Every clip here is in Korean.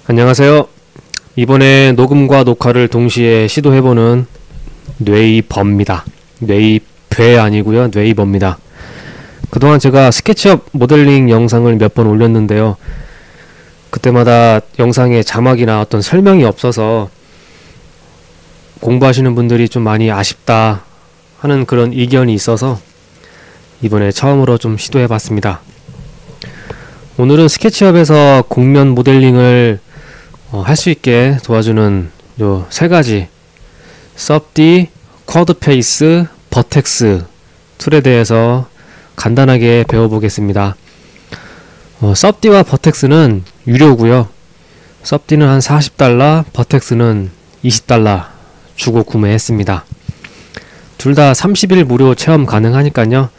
안녕하세요. 이번에 녹음과 녹화를 동시에 시도해보는 뇌이버입니다. 뇌이배 아니고요. 뇌이버입니다. 그동안 제가 스케치업 모델링 영상을 몇 번 올렸는데요. 그때마다 영상에 자막이나 어떤 설명이 없어서 공부하시는 분들이 좀 많이 아쉽다 하는 그런 의견이 있어서 이번에 처음으로 좀 시도해봤습니다. 오늘은 스케치업에서 곡면 모델링을 할 수 있게 도와주는 요 세 가지 섭디, 쿼드페이스, 버텍스 툴에 대해서 간단하게 배워보겠습니다. 섭디와 버텍스는 유료고요. 섭디는 한 $40, 버텍스는 $20 주고 구매했습니다. 둘 다 30일 무료 체험 가능하니까요.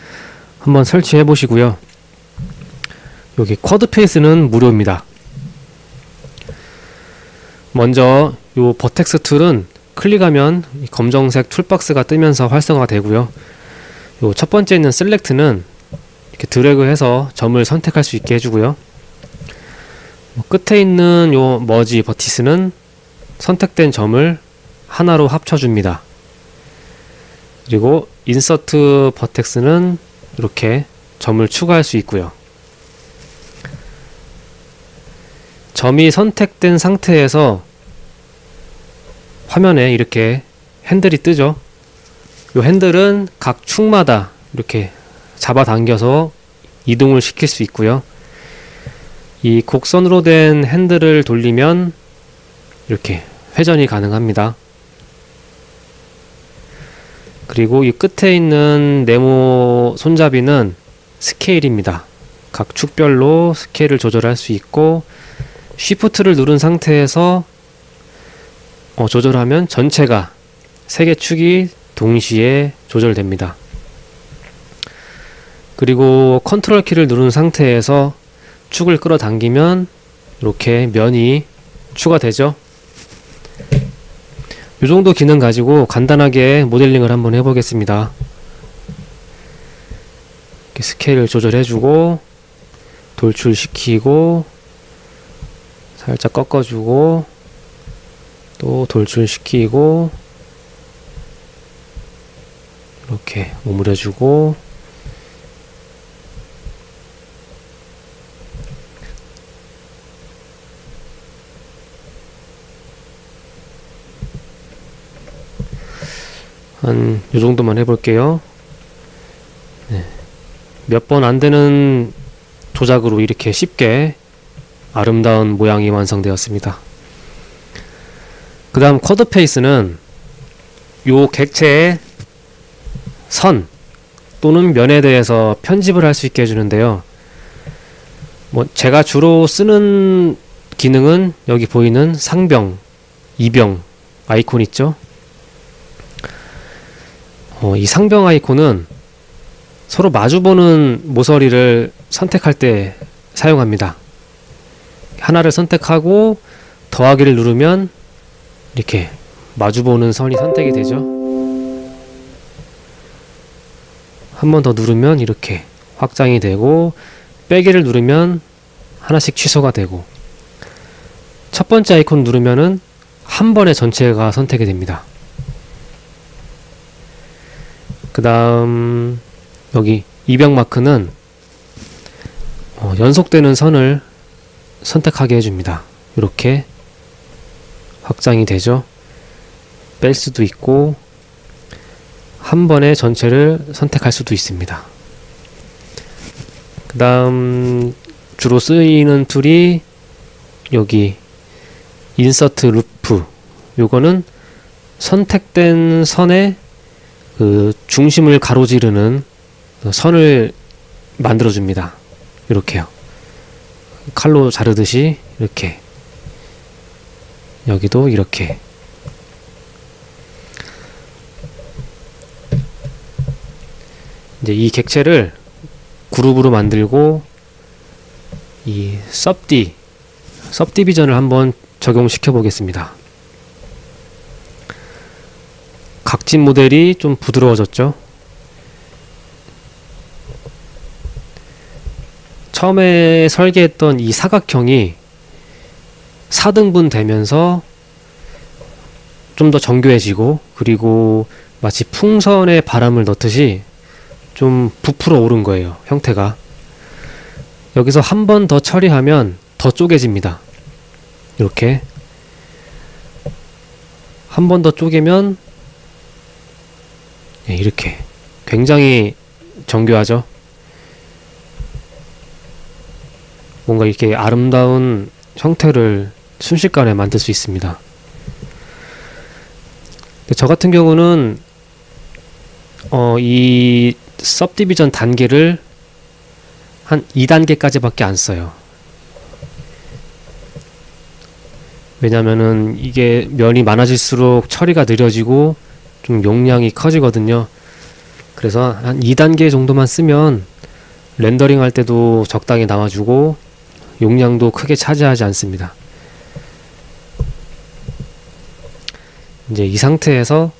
한번 설치해 보시고요. 여기 쿼드페이스는 무료입니다. 먼저 요 버텍스 툴은 클릭하면 이 검정색 툴박스가 뜨면서 활성화가 되고요. 요 첫 번째 있는 셀렉트는 이렇게 드래그해서 점을 선택할 수 있게 해주고요. 끝에 있는 요 머지 버티스는 선택된 점을 하나로 합쳐줍니다. 그리고 인서트 버텍스는 이렇게 점을 추가할 수 있고요. 점이 선택된 상태에서 화면에 이렇게 핸들이 뜨죠. 이 핸들은 각 축마다 이렇게 잡아당겨서 이동을 시킬 수 있고요. 이 곡선으로 된 핸들을 돌리면 이렇게 회전이 가능합니다. 그리고 이 끝에 있는 네모 손잡이는 스케일입니다. 각 축별로 스케일을 조절할 수 있고, 쉬프트를 누른 상태에서 조절하면 전체가 3개 축이 동시에 조절됩니다. 그리고 컨트롤 키를 누른 상태에서 축을 끌어당기면 이렇게 면이 추가되죠. 이 정도 기능 가지고 간단하게 모델링을 한번 해보겠습니다. 이렇게 스케일을 조절해주고 돌출시키고 살짝 꺾어주고 또 돌출시키고 이렇게 오므려주고 한 요정도만 해볼게요. 네. 몇 번 안되는 조작으로 이렇게 쉽게 아름다운 모양이 완성되었습니다. 그 다음 쿼드페이스는 요 객체의 선 또는 면에 대해서 편집을 할 수 있게 해주는데요. 제가 주로 쓰는 기능은 여기 보이는 상병, 이병 아이콘 있죠? 이 상병 아이콘은 서로 마주보는 모서리를 선택할 때 사용합니다. 하나를 선택하고 더하기를 누르면 이렇게 마주보는 선이 선택이 되죠. 한 번 더 누르면 이렇게 확장이 되고, 빼기를 누르면 하나씩 취소가 되고, 첫 번째 아이콘 누르면은 한 번에 전체가 선택이 됩니다. 그 다음 여기 이병 마크는 연속되는 선을 선택하게 해줍니다. 이렇게 확장이 되죠. 뺄 수도 있고 한 번에 전체를 선택할 수도 있습니다. 그 다음 주로 쓰이는 툴이 여기 인서트 루프, 요거는 선택된 선에 그 중심을 가로지르는 선을 만들어 줍니다. 이렇게요. 칼로 자르듯이 이렇게, 여기도 이렇게. 이제 이 객체를 그룹으로 만들고 이 섭디비전을 한번 적용시켜 보겠습니다. 각진 모델이 좀 부드러워졌죠. 처음에 설계했던 이 사각형이 4등분 되면서 좀 더 정교해지고, 그리고 마치 풍선에 바람을 넣듯이 좀 부풀어 오른 거예요, 형태가. 여기서 한 번 더 처리하면 더 쪼개집니다. 이렇게 한 번 더 쪼개면 이렇게 굉장히 정교하죠. 뭔가 이렇게 아름다운 형태를 순식간에 만들 수 있습니다. 저 같은 경우는 이 सब디비전 단계를 한 2단계까지밖에 안 써요. 왜냐면은 이게 면이 많아질수록 처리가 느려지고 좀 용량이 커지거든요. 그래서 한 2단계 정도만 쓰면 렌더링 할 때도 적당히 나와주고 용량도 크게 차지하지 않습니다. 이제 이 상태에서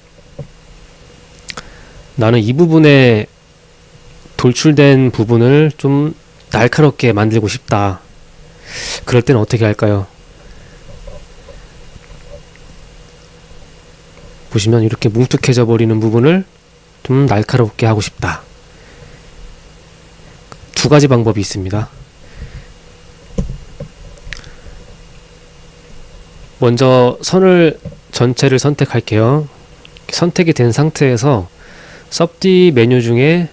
나는 이 부분에 돌출된 부분을 좀 날카롭게 만들고 싶다. 그럴 때는 어떻게 할까요? 보시면 이렇게 뭉툭해져 버리는 부분을 좀 날카롭게 하고 싶다. 두 가지 방법이 있습니다. 먼저 선을 전체를 선택할게요. 선택이 된 상태에서 섭디 메뉴 중에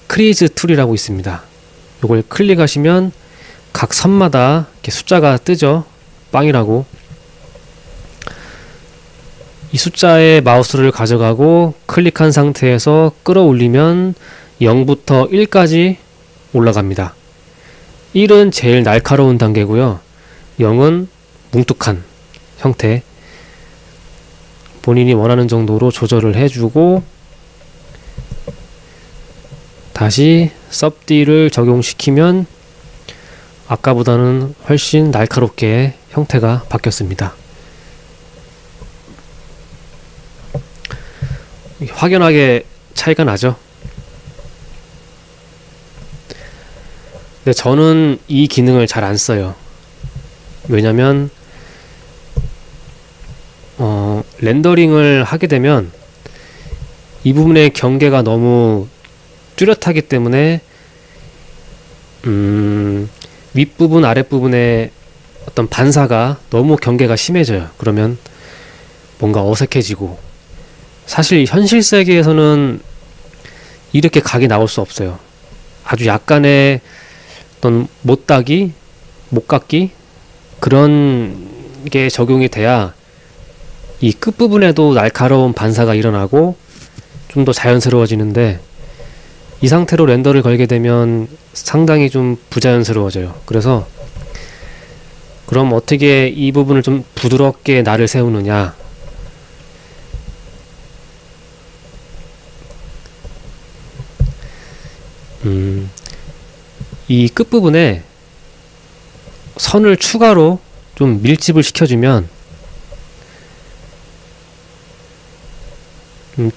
크리즈 툴이라고 있습니다. 이걸 클릭하시면 각 선마다 이렇게 숫자가 뜨죠. 빵이라고. 이 숫자에 마우스를 가져가고 클릭한 상태에서 끌어올리면 0부터 1까지 올라갑니다. 1은 제일 날카로운 단계고요. 0은 뭉툭한 형태. 본인이 원하는 정도로 조절을 해주고 다시 섭디를 적용시키면 아까보다는 훨씬 날카롭게 형태가 바뀌었습니다. 확연하게 차이가 나죠. 근데 저는 이 기능을 잘 안 써요. 왜냐면 렌더링을 하게 되면 이 부분의 경계가 너무 뚜렷하기 때문에 윗부분 아랫부분의 어떤 반사가 너무 경계가 심해져요. 그러면 뭔가 어색해지고, 사실 현실 세계에서는 이렇게 각이 나올 수 없어요. 아주 약간의 어떤 못딱이, 못깎기 그런 게 적용이 돼야 이 끝부분에도 날카로운 반사가 일어나고 좀 더 자연스러워지는데, 이 상태로 렌더를 걸게 되면 상당히 좀 부자연스러워져요. 그래서 그럼 어떻게 이 부분을 좀 부드럽게 날을 세우느냐. 이 끝부분에 선을 추가로 좀 밀집을 시켜주면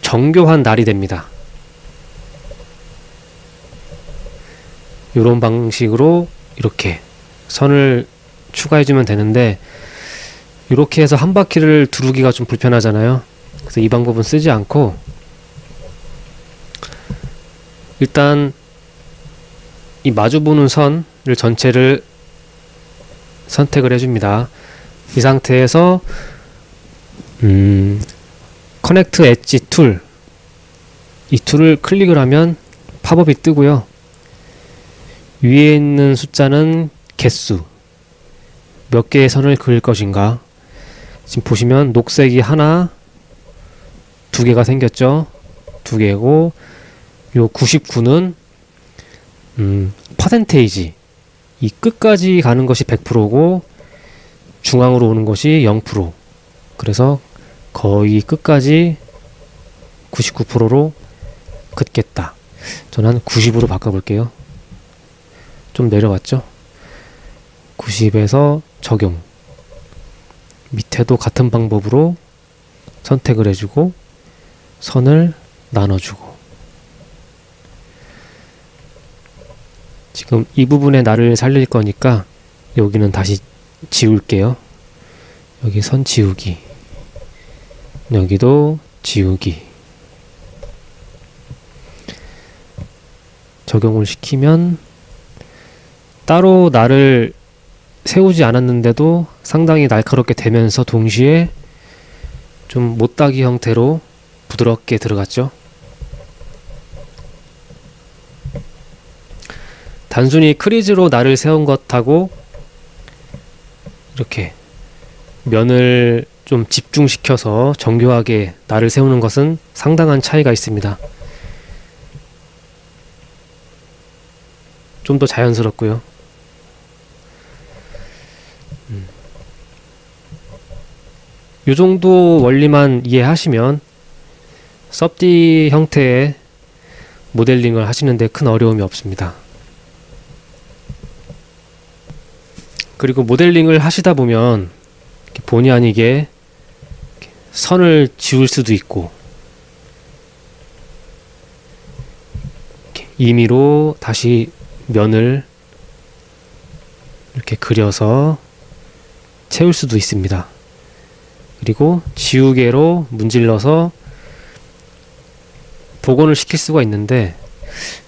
정교한 날이 됩니다. 이런 방식으로 이렇게 선을 추가해주면 되는데, 이렇게 해서 한 바퀴를 두르기가 좀 불편하잖아요. 그래서 이 방법은 쓰지 않고 일단 이 마주보는 선을 전체를 선택을 해줍니다. 이 상태에서 커넥트 엣지 툴, 이 툴을 클릭을 하면 팝업이 뜨고요. 위에 있는 숫자는 개수, 몇 개의 선을 그을 것인가. 지금 보시면 녹색이 하나, 두 개가 생겼죠. 두 개고, 요 99는 퍼센테이지, 이 끝까지 가는 것이 100%고 중앙으로 오는 것이 0%. 그래서 거의 끝까지 99%로 긋겠다. 저는 한 90으로 바꿔볼게요. 좀 내려왔죠? 90에서 적용. 밑에도 같은 방법으로 선택을 해주고 선을 나눠주고. 지금 이 부분에 나를 살릴 거니까 여기는 다시 지울게요. 여기 선 지우기, 여기도 지우기. 적용을 시키면 따로 날을 세우지 않았는데도 상당히 날카롭게 되면서 동시에 좀 못따기 형태로 부드럽게 들어갔죠. 단순히 크리즈로 날을 세운 것하고 이렇게 면을 좀 집중시켜서 정교하게 날을 세우는 것은 상당한 차이가 있습니다. 좀 더 자연스럽고요. 이 정도 원리만 이해하시면 섭디 형태의 모델링을 하시는데 큰 어려움이 없습니다. 그리고 모델링을 하시다 보면 본의 아니게 선을 지울 수도 있고 임의로 다시 면을 이렇게 그려서 채울 수도 있습니다. 그리고 지우개로 문질러서 복원을 시킬 수가 있는데,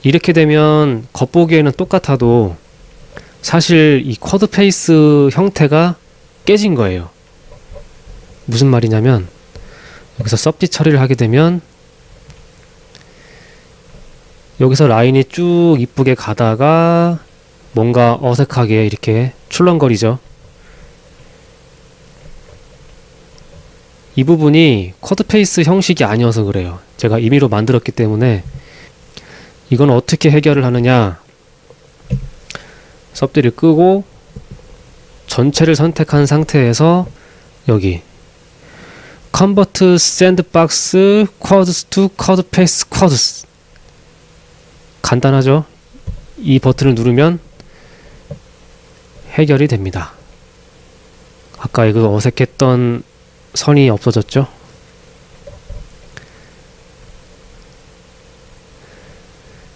이렇게 되면 겉보기에는 똑같아도 사실 이 쿼드 페이스 형태가 깨진 거예요. 무슨 말이냐면, 여기서 섭디 처리를 하게 되면 여기서 라인이 쭉 이쁘게 가다가 뭔가 어색하게 이렇게 출렁거리죠. 이 부분이 쿼드 페이스 형식이 아니어서 그래요. 제가 임의로 만들었기 때문에. 이건 어떻게 해결을 하느냐, 섭디를 끄고 전체를 선택한 상태에서 여기 Convert Sandbox Quads to Quad Face Quads, 간단하죠? 이 버튼을 누르면 해결이 됩니다. 아까 이거 어색했던 선이 없어졌죠?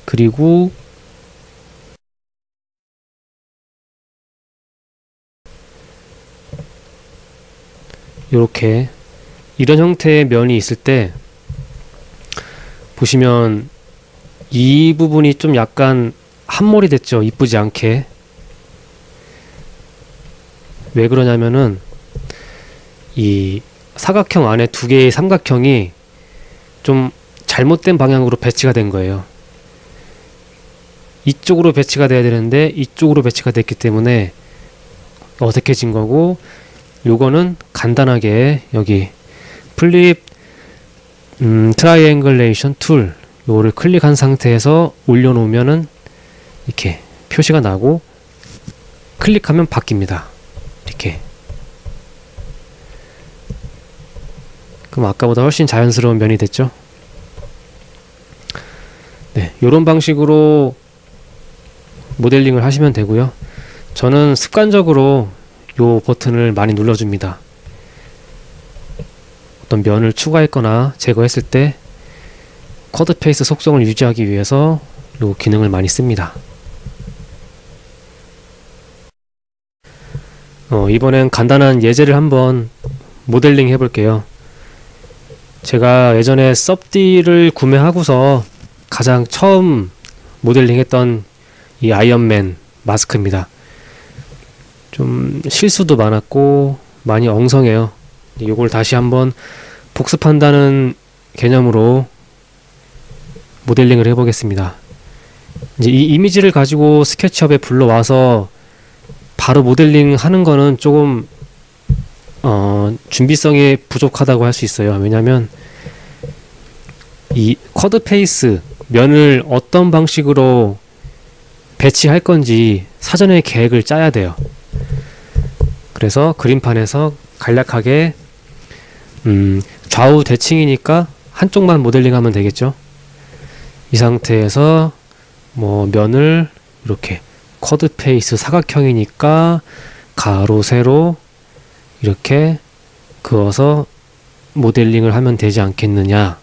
그리고 이렇게 이런 형태의 면이 있을 때 보시면 이 부분이 좀 약간 함몰이 됐죠. 이쁘지 않게. 왜 그러냐면은 이 사각형 안에 두 개의 삼각형이 좀 잘못된 방향으로 배치가 된 거예요. 이쪽으로 배치가 돼야 되는데 이쪽으로 배치가 됐기 때문에 어색해진 거고, 요거는 간단하게 여기 플립 트라이앵글레이션 툴, 요거를 클릭한 상태에서 올려놓으면은 이렇게 표시가 나고 클릭하면 바뀝니다. 이렇게. 그럼 아까보다 훨씬 자연스러운 면이 됐죠? 네, 요런 방식으로 모델링을 하시면 되고요. 저는 습관적으로 요 버튼을 많이 눌러줍니다. 어떤 면을 추가했거나 제거했을 때 쿼드 페이스 속성을 유지하기 위해서 요 기능을 많이 씁니다. 이번엔 간단한 예제를 한번 모델링 해볼게요. 제가 예전에 섭디를 구매하고서 가장 처음 모델링했던 이 아이언맨 마스크입니다. 좀 실수도 많았고 많이 엉성해요. 이걸 다시 한번 복습한다는 개념으로 모델링을 해보겠습니다. 이제 이 이미지를 가지고 스케치업에 불러와서 바로 모델링 하는 거는 조금 준비성이 부족하다고 할 수 있어요. 왜냐면 이 쿼드 페이스 면을 어떤 방식으로 배치할 건지 사전에 계획을 짜야 돼요. 그래서 그림판에서 간략하게 좌우 대칭이니까 한쪽만 모델링하면 되겠죠. 이 상태에서 뭐 면을 이렇게 쿼드 페이스 사각형이니까 가로 세로 이렇게 그어서 모델링을 하면 되지 않겠느냐,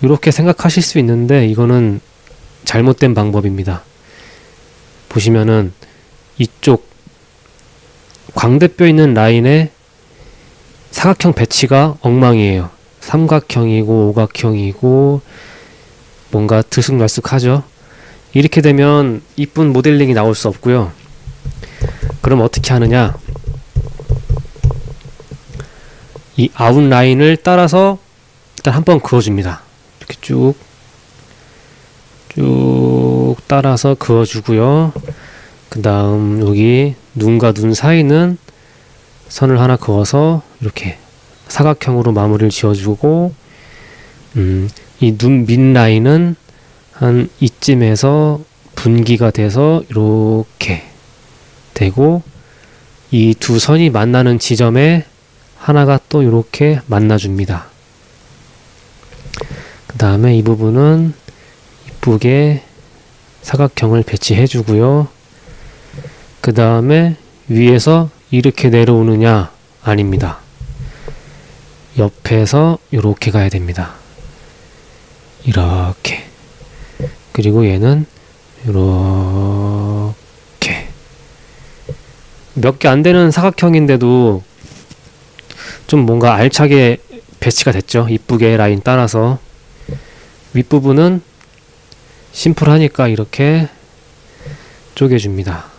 이렇게 생각하실 수 있는데 이거는 잘못된 방법입니다. 보시면은 이쪽 광대뼈 있는 라인에 사각형 배치가 엉망이에요. 삼각형이고 오각형이고 뭔가 들쑥날쑥하죠. 이렇게 되면 이쁜 모델링이 나올 수 없고요. 그럼 어떻게 하느냐, 이 아웃라인을 따라서 일단 한번 그어줍니다. 이렇게 쭉 따라서 그어주고요. 그 다음 여기 눈과 눈 사이는 선을 하나 그어서 이렇게 사각형으로 마무리를 지어주고, 이 눈 밑라인은 한 이쯤에서 분기가 돼서 이렇게 되고, 이 두 선이 만나는 지점에 하나가 또 이렇게 만나줍니다. 그 다음에 이 부분은 이쁘게 사각형을 배치해 주고요. 그 다음에 위에서 이렇게 내려오느냐? 아닙니다. 옆에서 이렇게 가야 됩니다. 이렇게. 그리고 얘는 이렇게. 몇 개 안 되는 사각형인데도 좀 뭔가 알차게 배치가 됐죠. 이쁘게 라인 따라서. 윗부분은 심플하니까 이렇게 쪼개줍니다.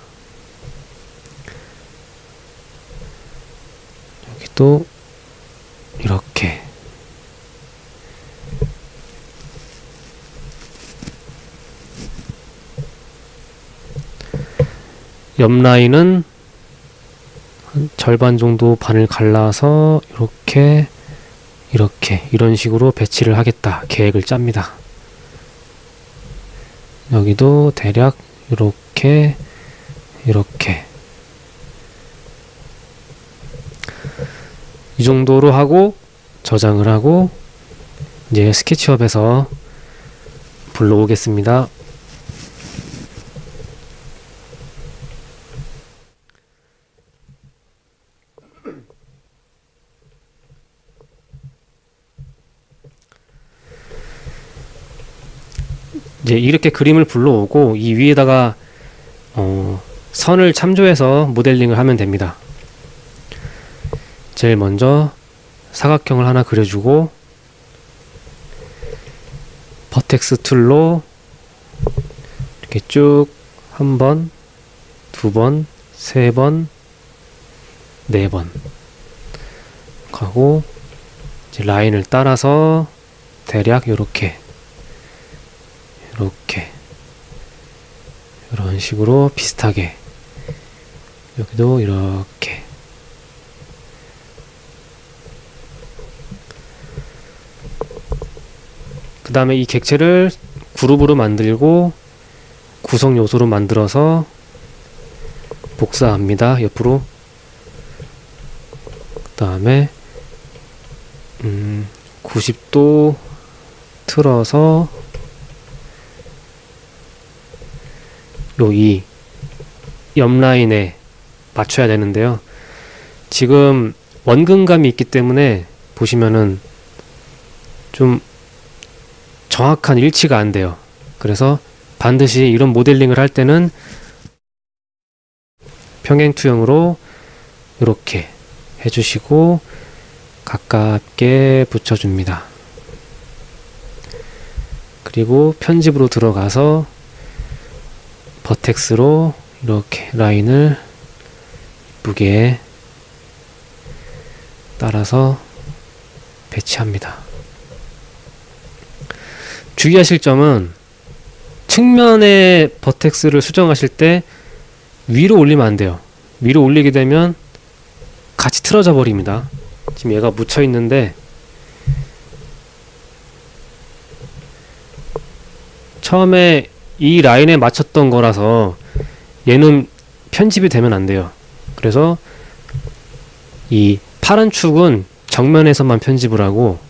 여기도 이렇게. 옆 라인은 한 절반 정도 반을 갈라서 이렇게 이런 식으로 배치를 하겠다 계획을 짭니다. 여기도 대략 이렇게 이 정도로 하고 저장을 하고 이제 스케치업에서 불러오겠습니다. 이제 이렇게 그림을 불러오고 이 위에다가 선을 참조해서 모델링을 하면 됩니다. 제일 먼저 사각형을 하나 그려주고 버텍스 툴로 이렇게 쭉 한 번, 두 번, 세 번, 네 번 가고 이제 라인을 따라서 대략 이렇게 이런 식으로 비슷하게 여기도 이렇게 그 다음에 이 객체를 그룹으로 만들고 구성 요소로 만들어서 복사합니다. 옆으로. 그 다음에 90도 틀어서 이 옆라인에 맞춰야 되는데요. 지금 원근감이 있기 때문에 보시면은 좀 정확한 일치가 안 돼요. 그래서 반드시 이런 모델링을 할 때는 평행투영으로 이렇게 해주시고 가깝게 붙여줍니다. 그리고 편집으로 들어가서 버텍스로 이렇게 라인을 이쁘게 따라서 배치합니다. 주의하실 점은 측면에 버텍스를 수정하실 때 위로 올리면 안 돼요. 위로 올리게 되면 같이 틀어져 버립니다. 지금 얘가 묻혀 있는데 처음에 이 라인에 맞췄던 거라서 얘는 편집이 되면 안 돼요. 그래서 이 파란 축은 정면에서만 편집을 하고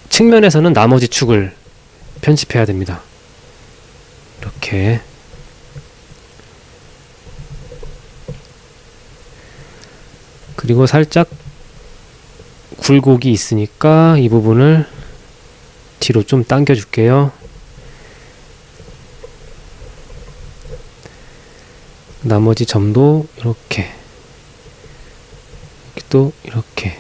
측면에서는 나머지 축을 편집해야 됩니다. 이렇게 그리고 살짝 굴곡이 있으니까 이 부분을 뒤로 좀 당겨 줄게요. 나머지 점도 이렇게, 또 이렇게.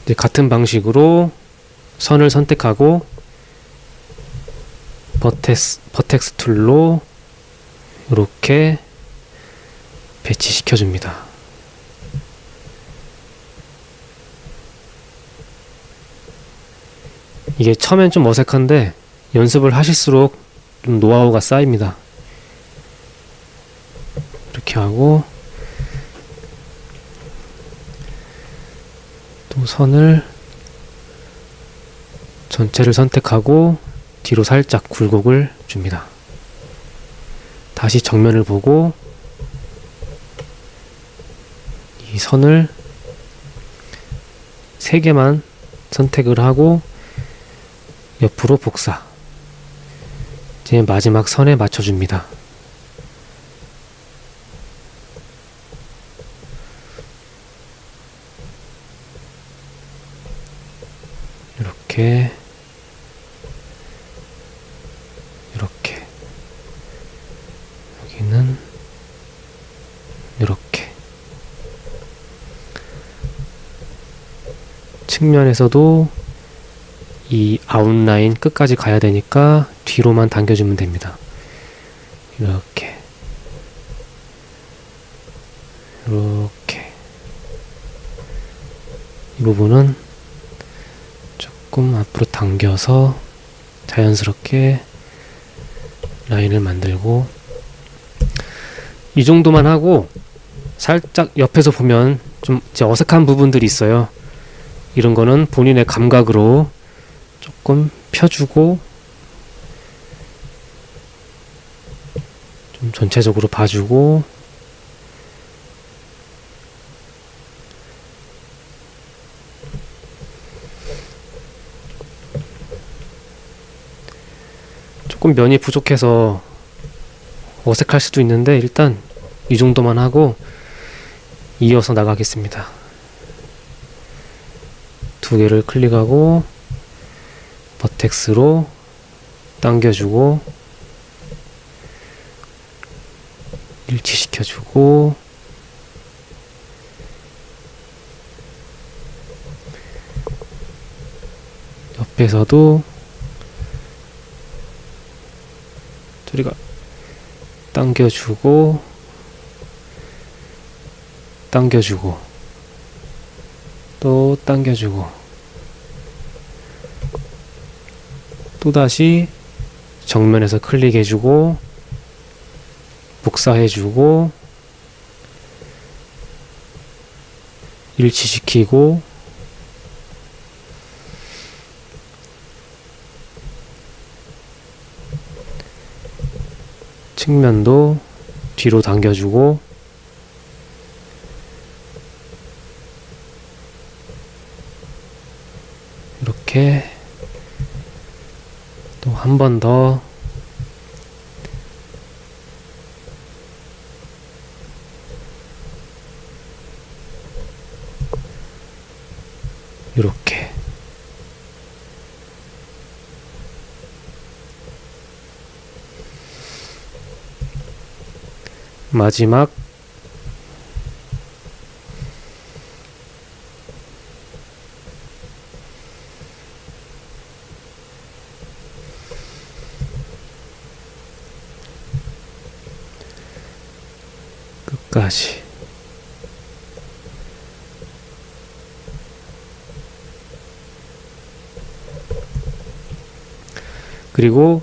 이제 같은 방식으로 선을 선택하고 버텍스 툴로 이렇게 배치시켜 줍니다. 이게 처음엔 좀 어색한데 연습을 하실수록 좀 노하우가 쌓입니다. 이렇게 하고 또 선을 전체를 선택하고 뒤로 살짝 굴곡을 줍니다. 다시 정면을 보고 이 선을 3개만 선택을 하고 옆으로 복사. 이제 마지막 선에 맞춰줍니다. 이렇게, 이렇게, 여기는 이렇게. 측면에서도 이 아웃라인 끝까지 가야 되니까 뒤로만 당겨주면 됩니다. 이렇게, 이렇게. 이 부분은 조금 앞으로 당겨서 자연스럽게 라인을 만들고, 이 정도만 하고 살짝 옆에서 보면 좀 이제 어색한 부분들이 있어요. 이런 거는 본인의 감각으로 조금 펴주고 좀 전체적으로 봐주고, 조금 면이 부족해서 어색할 수도 있는데 일단 이 정도만 하고 이어서 나가겠습니다. 2개를 클릭하고 버텍스로 당겨주고 일치시켜주고, 옆에서도 저리가 당겨주고 당겨주고 또 당겨주고 또다시 정면에서 클릭해주고 복사해주고 일치시키고 측면도 뒤로 당겨주고 이렇게 또 한 번 더 이렇게 마지막 끝까지. 그리고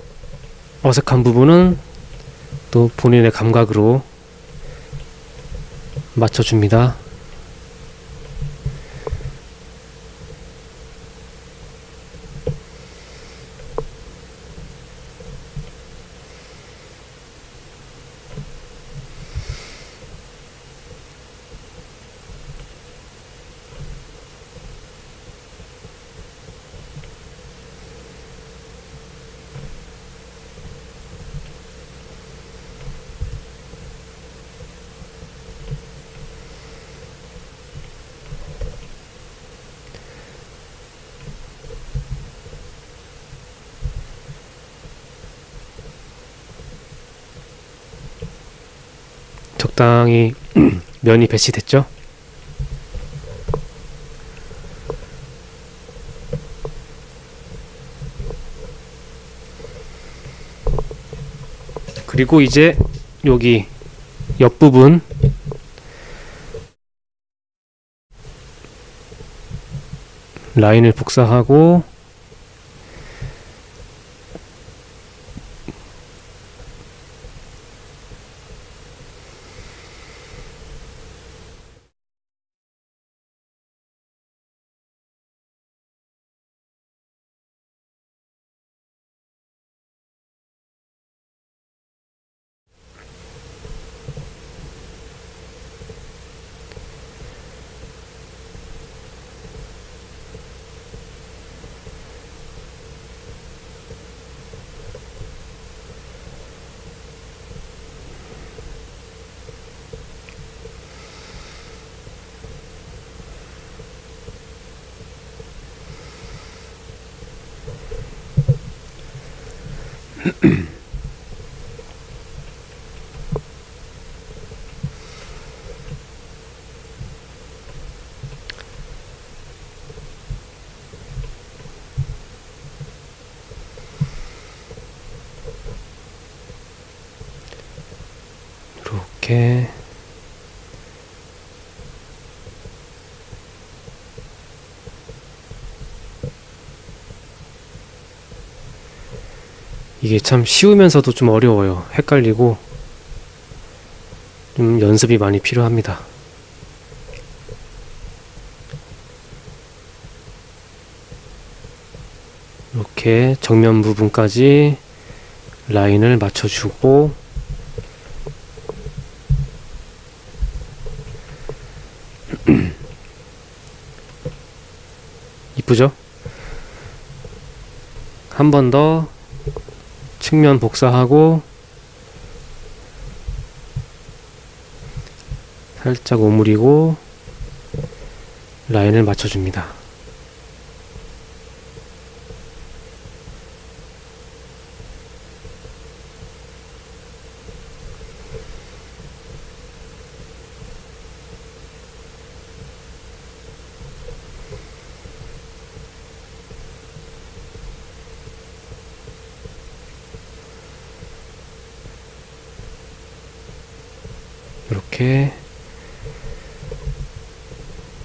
어색한 부분은 또 본인의 감각으로 맞춰줍니다. 적당히 면이 배치됐죠? 그리고 이제 여기 옆부분 라인을 복사하고 이렇게 이게 참 쉬우면서도 좀 어려워요. 헷갈리고 좀 연습이 많이 필요합니다. 이렇게 정면 부분까지 라인을 맞춰주고 이쁘죠? 한 번 더 측면 복사하고 살짝 오므리고 라인을 맞춰줍니다. 이렇게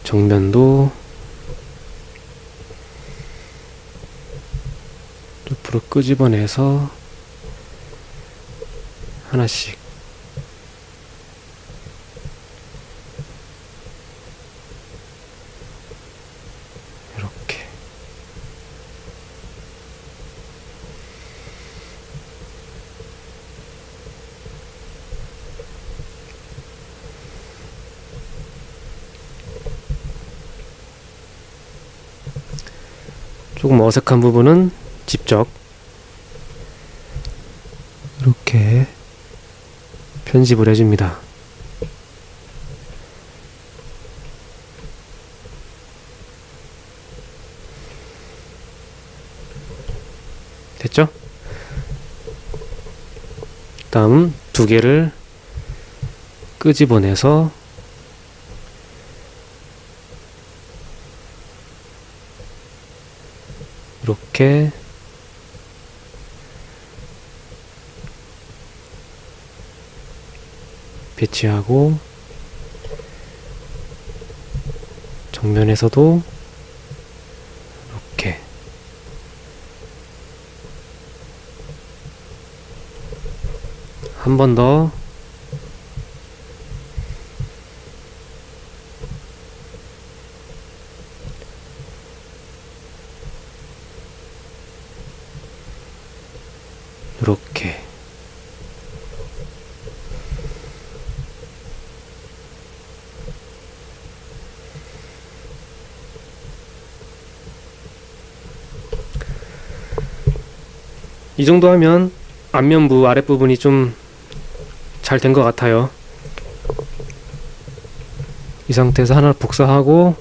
정면도 옆으로 끄집어내서 하나씩 이렇게 조금 어색한 부분은 직접 이렇게 편집을 해줍니다. 됐죠? 다음 두 개를 끄집어내서 이렇게 배치하고 정면에서도 이렇게 한 번 더 이렇게 이 정도 하면 앞면부 아랫부분이 좀 잘 된 것 같아요. 이 상태에서 하나 복사하고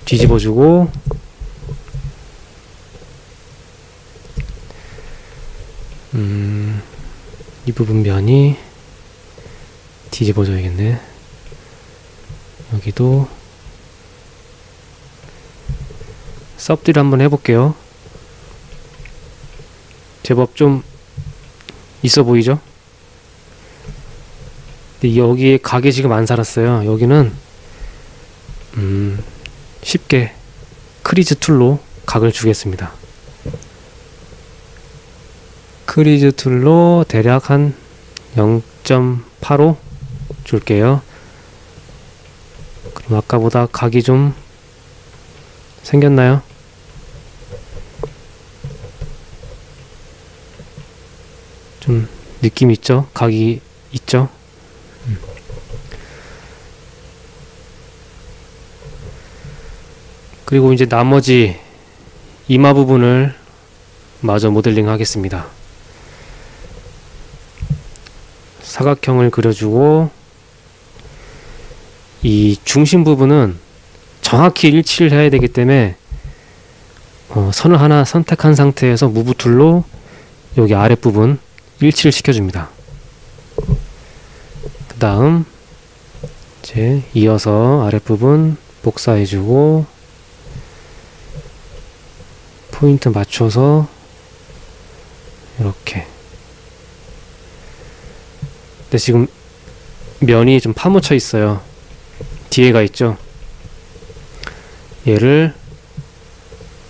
뒤집어주고 이 부분 면이 뒤집어져야겠네. 여기도 섭딜 한번 해볼게요. 제법 좀 있어 보이죠? 근데 여기에 각이 지금 안 살았어요. 여기는 쉽게 크리즈 툴로 각을 주겠습니다. 크리즈 툴로 대략 한 0.85 줄게요. 그럼 아까보다 각이 좀 생겼나요? 좀 느낌 있죠? 각이 있죠? 그리고 이제 나머지 이마 부분을 마저 모델링 하겠습니다. 사각형을 그려주고 이 중심 부분은 정확히 일치를 해야 되기 때문에 선을 하나 선택한 상태에서 무브 툴로 여기 아랫부분 일치를 시켜줍니다. 그 다음 이제 이어서 아랫부분 복사해주고 포인트 맞춰서 이렇게. 근데 지금 면이 좀 파묻혀 있어요. 뒤에가 있죠. 얘를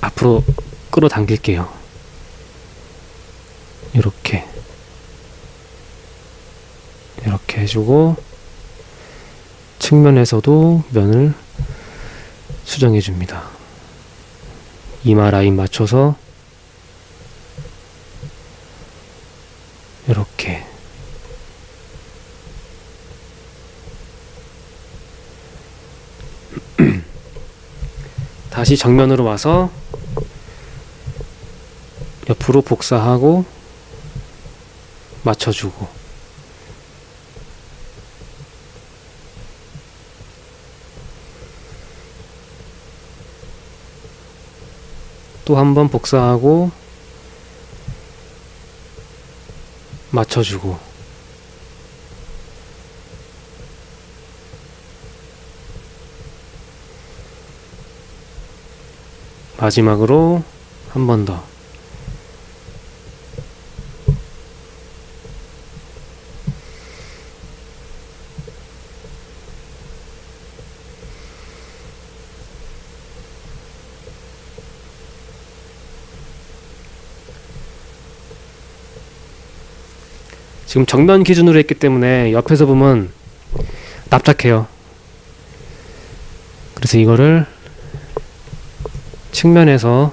앞으로 끌어당길게요. 이렇게 해주고 측면에서도 면을 수정해 줍니다. 이마 라인 맞춰서 이렇게. 다시 정면으로 와서 옆으로 복사하고 맞춰주고 또 한 번 복사하고 맞춰주고 마지막으로 한 번 더. 지금 정면 기준으로 했기 때문에 옆에서 보면 납작해요. 그래서 이거를 측면에서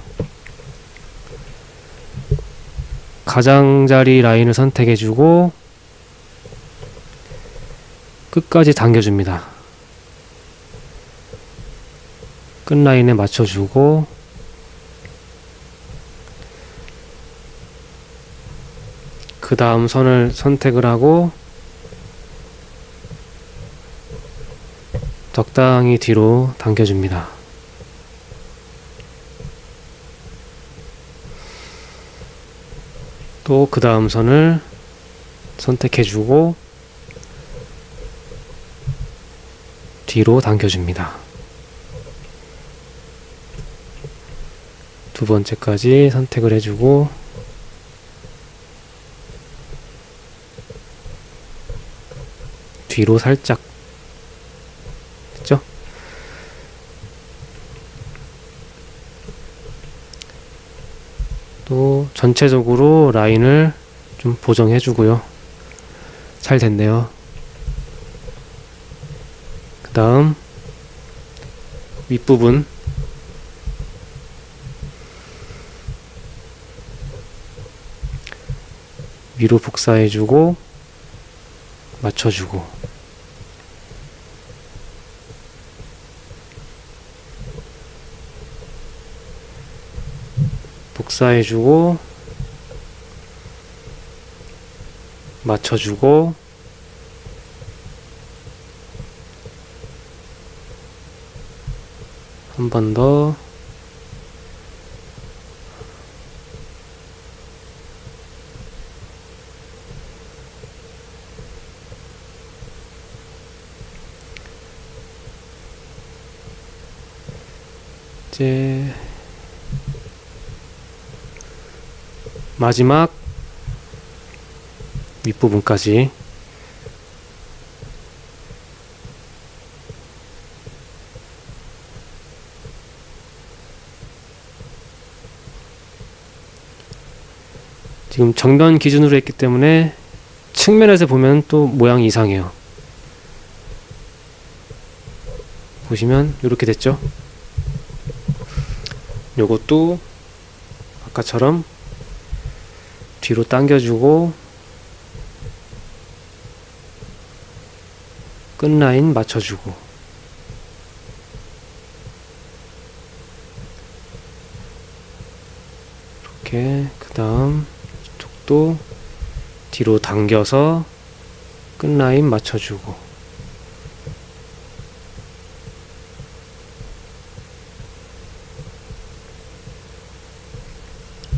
가장자리 라인을 선택해주고 끝까지 당겨줍니다. 끝라인에 맞춰주고 그 다음 선을 선택을 하고 적당히 뒤로 당겨줍니다. 또 그 다음 선을 선택해주고 뒤로 당겨줍니다. 두 번째까지 선택을 해주고 뒤로 살짝 됐죠? 또 전체적으로 라인을 좀 보정해 주고요. 잘 됐네요. 그 다음 윗부분 위로 복사해 주고 맞춰주고 복사해주고 맞춰주고 한 번 더 이제 마지막 윗부분까지 지금 정면 기준으로 했기 때문에 측면에서 보면 또 모양이 이상해요. 보시면 이렇게 됐죠. 요것도 아까처럼 뒤로 당겨주고 끝라인 맞춰주고, 이렇게 그 다음 이쪽도 뒤로 당겨서 끝라인 맞춰주고,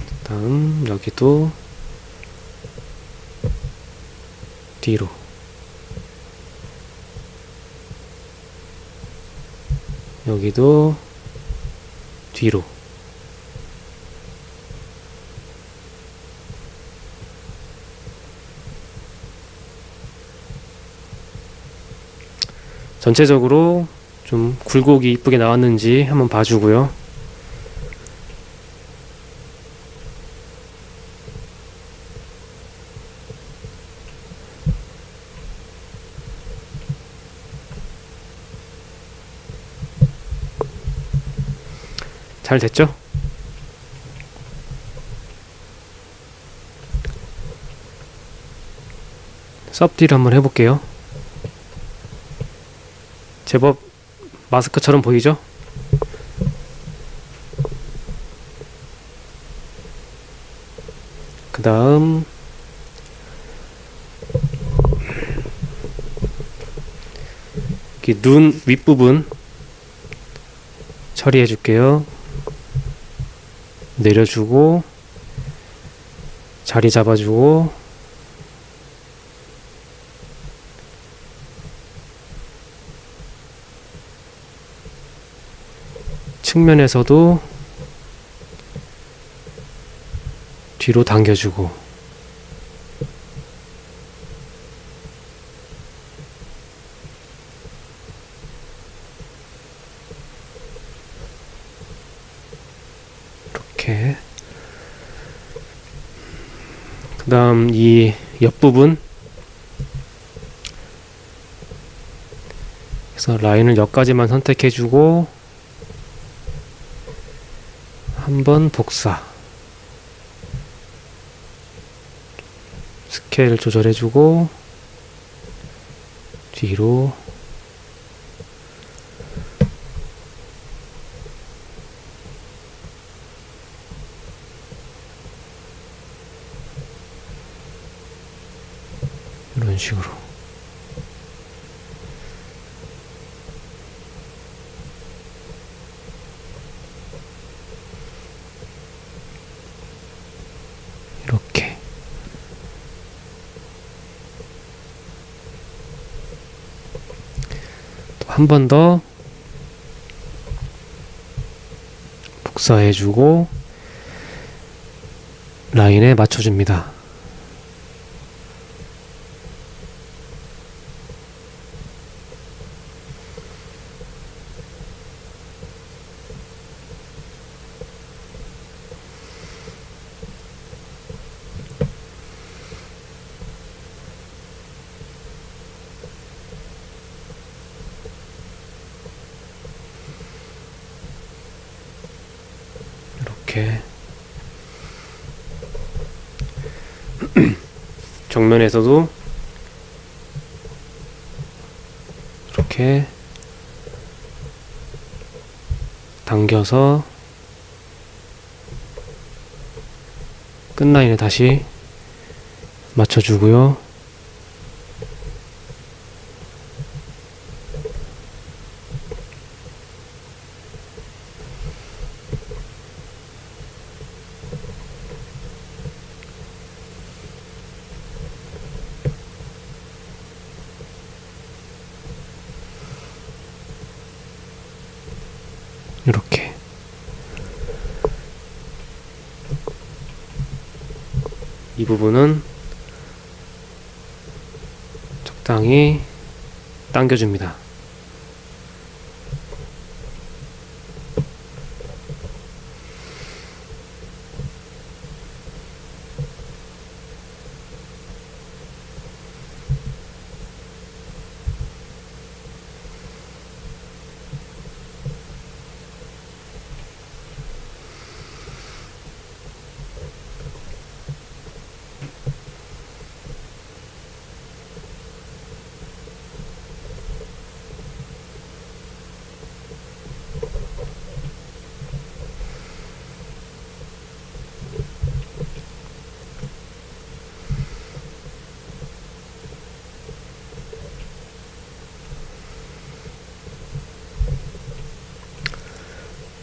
그 다음 여기도 뒤로, 여기도 뒤로, 전체적으로 좀 굴곡이 이쁘게 나왔는지 한번 봐주고요. 잘 됐죠? 섭딜 한번 해볼게요. 제법 마스크처럼 보이죠? 그 다음 눈 윗부분 처리해 줄게요. 내려주고 자리 잡아주고, 측면에서도 뒤로 당겨주고, 이렇게. 그 다음 이 옆부분, 그래서 라인을 여기까지만 선택해주고 한번 복사, 스케일 조절해주고 뒤로, 이런 식으로. 이렇게. 또 한 번 더 복사해주고 라인에 맞춰줍니다. 이렇게. 정면에서도 이렇게 당겨서 끝라인에 다시 맞춰주고요. 이렇게. 이 부분은 적당히 당겨줍니다.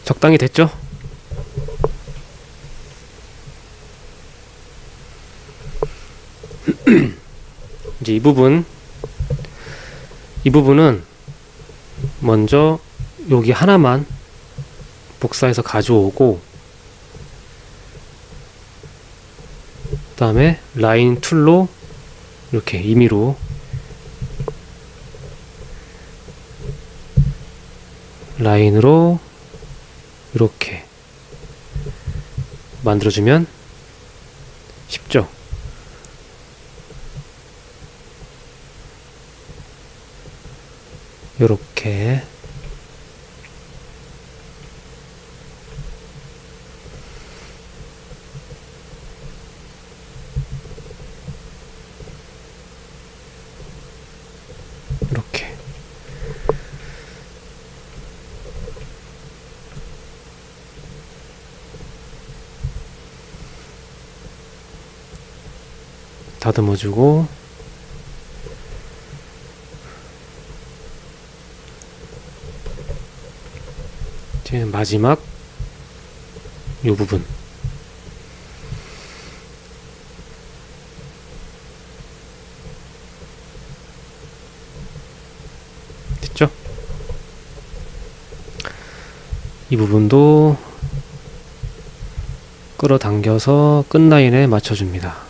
적당히 됐죠? 이제 이 부분은 먼저 여기 하나만 복사해서 가져오고, 그 다음에 라인 툴로 이렇게 임의로 라인으로 이렇게 만들어주면 쉽죠? 요렇게 이렇게 다듬어주고, 이제 마지막 이 부분 됐죠? 이 부분도 끌어당겨서 끝라인에 맞춰줍니다.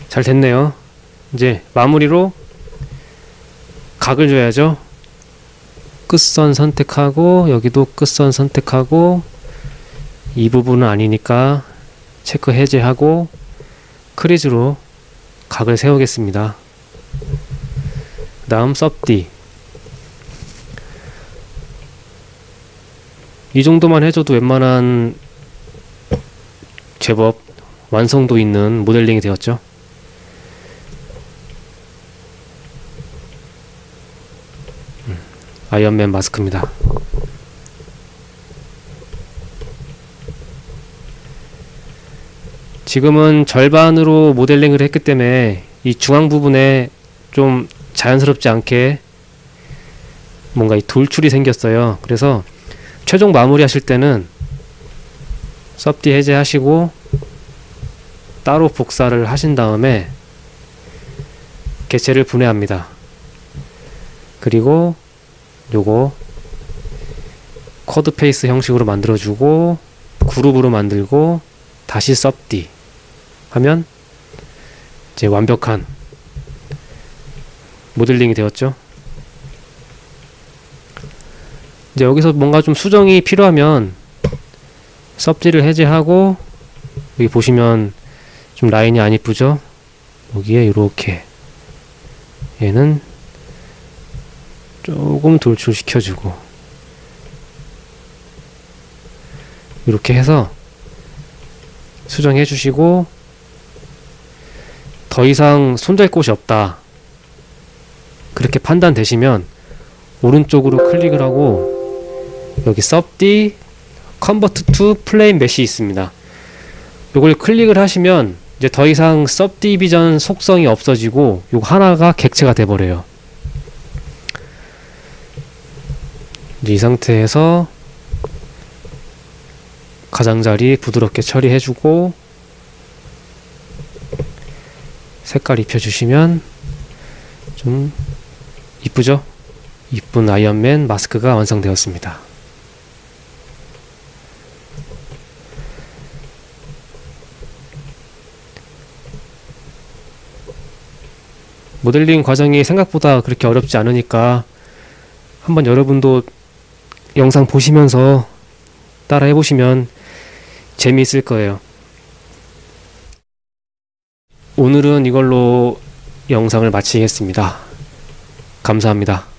잘 됐네요. 이제 마무리로 각을 줘야죠. 끝선 선택하고, 여기도 끝선 선택하고, 이 부분은 아니니까 체크 해제하고 크리즈로 각을 세우겠습니다. 그 다음 섭디, 이 정도만 해줘도 웬만한 제법 완성도 있는 모델링이 되었죠. 아이언맨 마스크입니다. 지금은 절반으로 모델링을 했기 때문에 이 중앙 부분에 좀 자연스럽지 않게 뭔가 이 돌출이 생겼어요. 그래서 최종 마무리 하실 때는 섭디 해제하시고 따로 복사를 하신 다음에 개체를 분해합니다. 그리고 요거 쿼드 페이스 형식으로 만들어주고 그룹으로 만들고 다시 섭디 하면 이제 완벽한 모델링이 되었죠. 이제 여기서 뭔가 좀 수정이 필요하면 섭디를 해제하고, 여기 보시면 좀 라인이 안 이쁘죠? 여기에 이렇게 얘는 조금 돌출시켜주고 이렇게 해서 수정해 주시고, 더 이상 손댈 곳이 없다 그렇게 판단되시면 오른쪽으로 클릭을 하고 여기 섭디 컨버트 투 플레인 메시 있습니다. 요걸 클릭을 하시면 이제 더 이상 섭디비전 속성이 없어지고 요거 하나가 객체가 돼버려요. 이제 이 상태에서 가장자리 부드럽게 처리해주고 색깔 입혀주시면 좀 이쁘죠? 이쁜 아이언맨 마스크가 완성되었습니다. 모델링 과정이 생각보다 그렇게 어렵지 않으니까 한번 여러분도 영상 보시면서 따라 해보시면 재미있을 거예요. 오늘은 이걸로 영상을 마치겠습니다. 감사합니다.